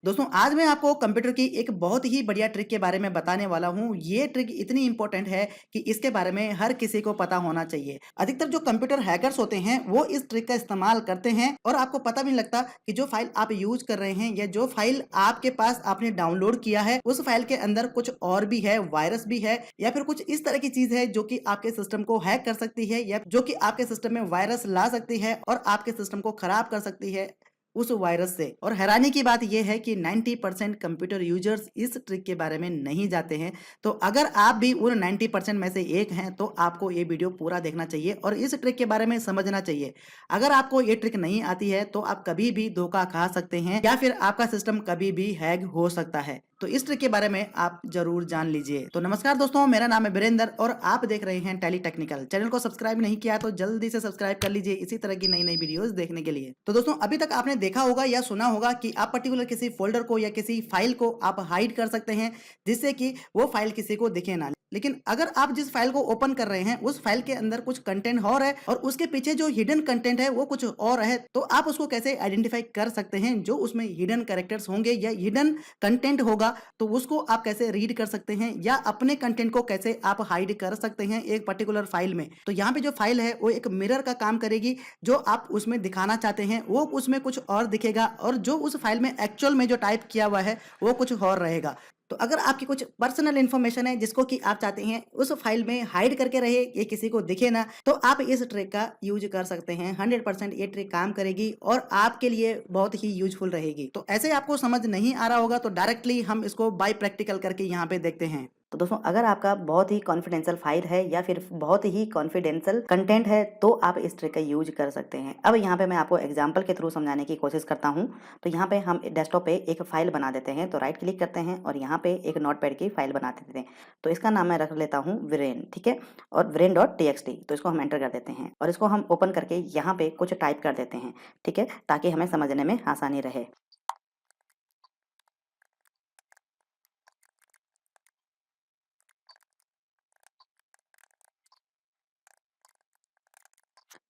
दोस्तों आज मैं आपको कंप्यूटर की एक बहुत ही बढ़िया ट्रिक के बारे में बताने वाला हूँ। ये ट्रिक इतनी इंपॉर्टेंट है कि इसके बारे में हर किसी को पता होना चाहिए। अधिकतर जो कंप्यूटर हैकर्स होते हैं वो इस ट्रिक का इस्तेमाल करते हैं और आपको पता भी नहीं लगता कि जो फाइल आप यूज कर रहे हैं या जो फाइल आपके पास आपने डाउनलोड किया है उस फाइल के अंदर कुछ और भी है, वायरस भी है या फिर कुछ इस तरह की चीज है जो कि आपके सिस्टम को हैक कर सकती है या जो कि आपके सिस्टम में वायरस ला सकती है और आपके सिस्टम को खराब कर सकती है उस वायरस से। और हैरानी की बात यह है कि 90% कंप्यूटर यूजर्स इस ट्रिक के बारे में नहीं जानते हैं। तो अगर आप भी उन 90% में से एक हैं तो आपको ये वीडियो पूरा देखना चाहिए और इस ट्रिक के बारे में समझना चाहिए। अगर आपको ये ट्रिक नहीं आती है तो आप कभी भी धोखा खा सकते हैं या फिर आपका सिस्टम कभी भी हैक हो सकता है। तो इस ट्रिक के बारे में आप जरूर जान लीजिए। तो नमस्कार दोस्तों, मेरा नाम है वीरेंद्र और आप देख रहे हैं टैली टेक्निकल। चैनल को सब्सक्राइब नहीं किया तो जल्दी से सब्सक्राइब कर लीजिए इसी तरह की नई नई वीडियोस देखने के लिए। तो दोस्तों अभी तक आपने देखा होगा या सुना होगा कि आप पर्टिकुलर किसी फोल्डर को या किसी फाइल को आप हाइड कर सकते हैं जिससे कि वो फाइल किसी को दिखे ना। लेकिन अगर आप जिस फाइल को ओपन कर रहे हैं उस फाइल के अंदर कुछ कंटेंट और है और उसके पीछे जो हिडन कंटेंट है वो कुछ और है, तो आप उसको कैसे आइडेंटिफाई कर सकते हैं? जो उसमें हिडन कैरेक्टर्स होंगे या हिडन कंटेंट होगा तो उसको आप कैसे रीड कर सकते हैं या अपने कंटेंट को कैसे आप हाइड कर सकते हैं एक पर्टिकुलर फाइल में। तो यहाँ पे जो फाइल है वो एक मिरर का काम करेगी। जो आप उसमें दिखाना चाहते हैं वो उसमें कुछ और दिखेगा और जो उस फाइल में एक्चुअल में जो टाइप किया हुआ है वो कुछ और रहेगा। तो अगर आपकी कुछ पर्सनल इन्फॉर्मेशन है जिसको कि आप चाहते हैं उस फाइल में हाइड करके रहे, ये किसी को दिखे ना, तो आप इस ट्रिक का यूज कर सकते हैं। 100% ये ट्रिक काम करेगी और आपके लिए बहुत ही यूजफुल रहेगी। तो ऐसे आपको समझ नहीं आ रहा होगा तो डायरेक्टली हम इसको बाय प्रैक्टिकल करके यहाँ पे देखते हैं। तो दोस्तों अगर आपका बहुत ही कॉन्फिडेंशियल फाइल है या फिर बहुत ही कॉन्फिडेंशियल कंटेंट है तो आप इस ट्रिक का यूज कर सकते हैं। अब यहाँ पे मैं आपको एग्जांपल के थ्रू समझाने की कोशिश करता हूँ। तो यहाँ पे हम डेस्कटॉप पे एक फाइल बना देते हैं। तो राइट क्लिक करते हैं और यहाँ पे एक नोटपैड की फाइल बना देते हैं। तो इसका नाम मैं रख लेता हूँ वीरेन, ठीक है, और वीरेन.txt। तो इसको हम एंटर कर देते हैं और इसको हम ओपन करके यहाँ पे कुछ टाइप कर देते हैं, ठीक है, ताकि हमें समझने में आसानी रहे।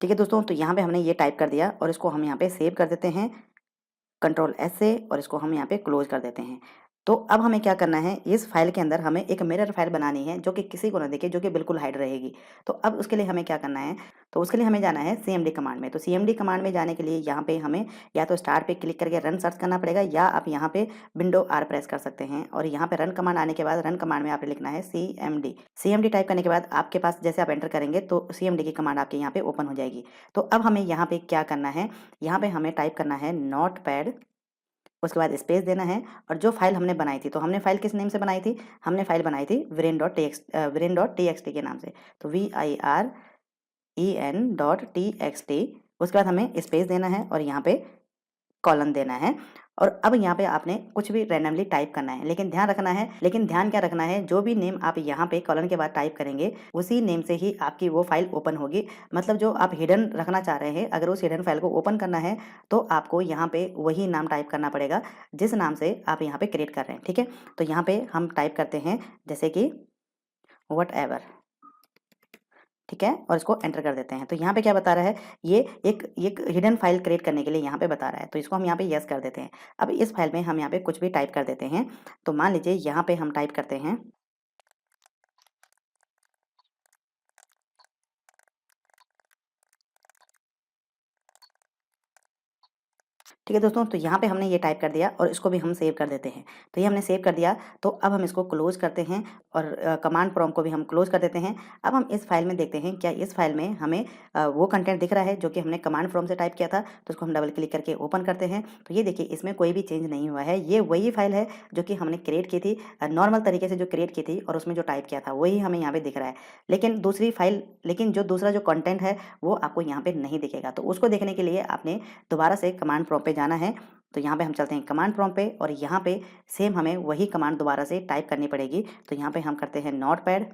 ठीक है दोस्तों, तो यहाँ पे हमने ये टाइप कर दिया और इसको हम यहाँ पे सेव कर देते हैं कंट्रोल एस से और इसको हम यहाँ पे क्लोज कर देते हैं। तो अब हमें क्या करना है, इस फाइल के अंदर हमें एक मिरर फाइल बनानी है जो कि किसी को ना दिखे, जो कि बिल्कुल हाइड रहेगी। तो अब उसके लिए हमें क्या करना है, तो उसके लिए हमें जाना है सीएमडी कमांड में। तो सीएमडी कमांड में जाने के लिए यहाँ पे हमें या तो स्टार्ट पे क्लिक करके रन सर्च करना पड़ेगा या आप यहाँ पे विंडो आर प्रेस कर सकते हैं और यहाँ पे रन कमांड आने के बाद रन कमांड में आपने लिखना है सीएमडी। सीएमडी टाइप करने के बाद आपके पास जैसे आप एंटर करेंगे तो सीएमडी की कमांड आपके यहाँ पे ओपन हो जाएगी। तो अब हमें यहाँ पे क्या करना है, यहाँ पे हमें टाइप करना है नोटपैड, उसके बाद स्पेस देना है और जो फाइल हमने बनाई थी, तो हमने फाइल किस नेम से बनाई थी, हमने फाइल बनाई थी वीरेन.txt के नाम से। तो VIREN.txt। उसके बाद हमें स्पेस देना है और यहाँ पे कॉलन देना है और अब यहाँ पे आपने कुछ भी रैंडमली टाइप करना है। लेकिन ध्यान क्या रखना है, जो भी नेम आप यहाँ पे कॉलन के बाद टाइप करेंगे उसी नेम से ही आपकी वो फाइल ओपन होगी। मतलब जो आप हिडन रखना चाह रहे हैं, अगर उस हिडन फाइल को ओपन करना है तो आपको यहाँ पे वही नाम टाइप करना पड़ेगा जिस नाम से आप यहाँ पे क्रिएट कर रहे हैं, ठीक है। तो यहाँ पे हम टाइप करते हैं जैसे कि वट एवर, ठीक है, और इसको एंटर कर देते हैं। तो यहाँ पे क्या बता रहा है, ये एक हिडन फाइल क्रिएट करने के लिए यहाँ पे बता रहा है। तो इसको हम यहाँ पे यस कर देते हैं। अब इस फाइल में हम यहाँ पे कुछ भी टाइप कर देते हैं। तो मान लीजिए यहाँ पे हम टाइप करते हैं ठीक है दोस्तों। तो यहाँ पे हमने ये टाइप कर दिया और इसको भी हम सेव कर देते हैं। तो ये हमने सेव कर दिया। तो अब हम इसको क्लोज करते हैं और कमांड प्रॉम्प्ट को भी हम क्लोज कर देते हैं। अब हम इस फाइल में देखते हैं क्या इस फाइल में हमें वो कंटेंट दिख रहा है जो कि हमने कमांड प्रॉम्प्ट से टाइप किया था। तो इसको हम डबल क्लिक करके ओपन करते हैं। तो ये देखिए इसमें कोई भी चेंज नहीं हुआ है। ये वही फाइल है जो कि हमने क्रिएट की थी, नॉर्मल तरीके से जो क्रिएट की थी और उसमें जो टाइप किया था वही हमें यहाँ पे दिख रहा है। लेकिन जो दूसरा जो कंटेंट है वो आपको यहाँ पे नहीं दिखेगा। तो उसको देखने के लिए आपने दोबारा से कमांड प्रॉम्प्ट पे जाना है। तो यहाँ पे हम चलते हैं कमांड प्रॉम्प्ट पे और यहाँ पे सेम हमें वही कमांड दोबारा से टाइप करनी पड़ेगी। तो यहाँ पे हम करते हैं नोटपैड,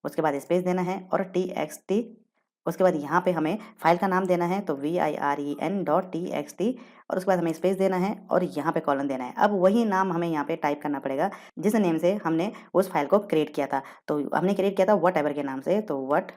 उसके बाद स्पेस देना है और TXT। उसके बाद यहाँ पे हमें फाइल का नाम देना है तो VIREN.txt और उसके बाद हमें स्पेस देना है और यहाँ पे कॉलन देना है। अब वही नाम हमें यहाँ पे टाइप करना पड़ेगा जिस नेम से हमने उस फाइल को क्रिएट किया था। तो हमने क्रिएट किया था वट एवर के नाम से, तो वट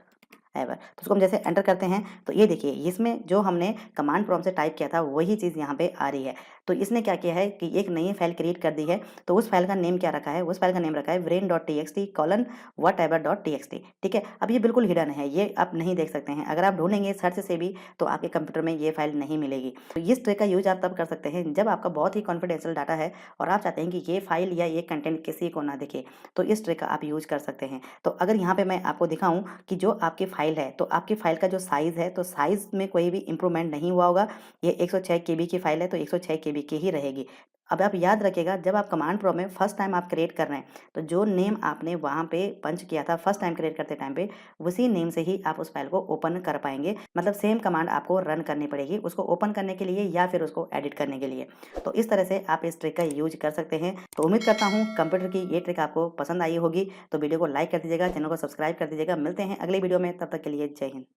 एवर। तो उसको हम जैसे एंटर करते हैं तो ये देखिए इसमें जो हमने कमांड प्रॉम्प्ट से टाइप किया था वही चीज़ यहाँ पे आ रही है। तो इसने क्या किया है कि एक नई फाइल क्रिएट कर दी है। तो उस फाइल का नेम क्या रखा है, उस फाइल का नेम रखा है brain.txt colon whatever.txt। ठीक है, अब ये बिल्कुल हिडन है, ये आप नहीं देख सकते हैं। अगर आप ढूंढेंगे सर्च से भी तो आपके कंप्यूटर में ये फाइल नहीं मिलेगी। तो इस ट्रिक का यूज आप तब कर सकते हैं जब आपका बहुत ही कॉन्फिडेंशियल डाटा है और आप चाहते हैं कि ये फाइल या ये कंटेंट किसी को ना दिखे, तो इस ट्रिक का आप यूज कर सकते हैं। तो अगर यहाँ पे मैं आपको दिखाऊं कि जो आपकी फाइल है, तो आपकी फाइल का जो साइज है, तो साइज में कोई भी इंप्रूवमेंट नहीं हुआ होगा। ये 106 केबी की फाइल है, तो 106 केबी की ही रहेगी। अब आप याद रखिएगा, जब आप कमांड प्रो में फर्स्ट टाइम आप क्रिएट कर रहे हैं, तो जो नेम आपने वहाँ पे पंच किया था फर्स्ट टाइम क्रिएट करते टाइम पे, उसी नेम से ही आप उस फाइल को ओपन कर पाएंगे। मतलब सेम कमांड आपको रन करनी पड़ेगी उसको ओपन करने के लिए या फिर उसको एडिट करने के लिए। तो इस तरह से आप इस ट्रिक का यूज कर सकते हैं। तो उम्मीद करता हूँ कंप्यूटर की ये ट्रिक आपको पसंद आई होगी। तो वीडियो को लाइक कर दीजिएगा, चैनल को सब्सक्राइब कर दीजिएगा। मिलते हैं अगले वीडियो में, तब तक के लिए जय हिंद।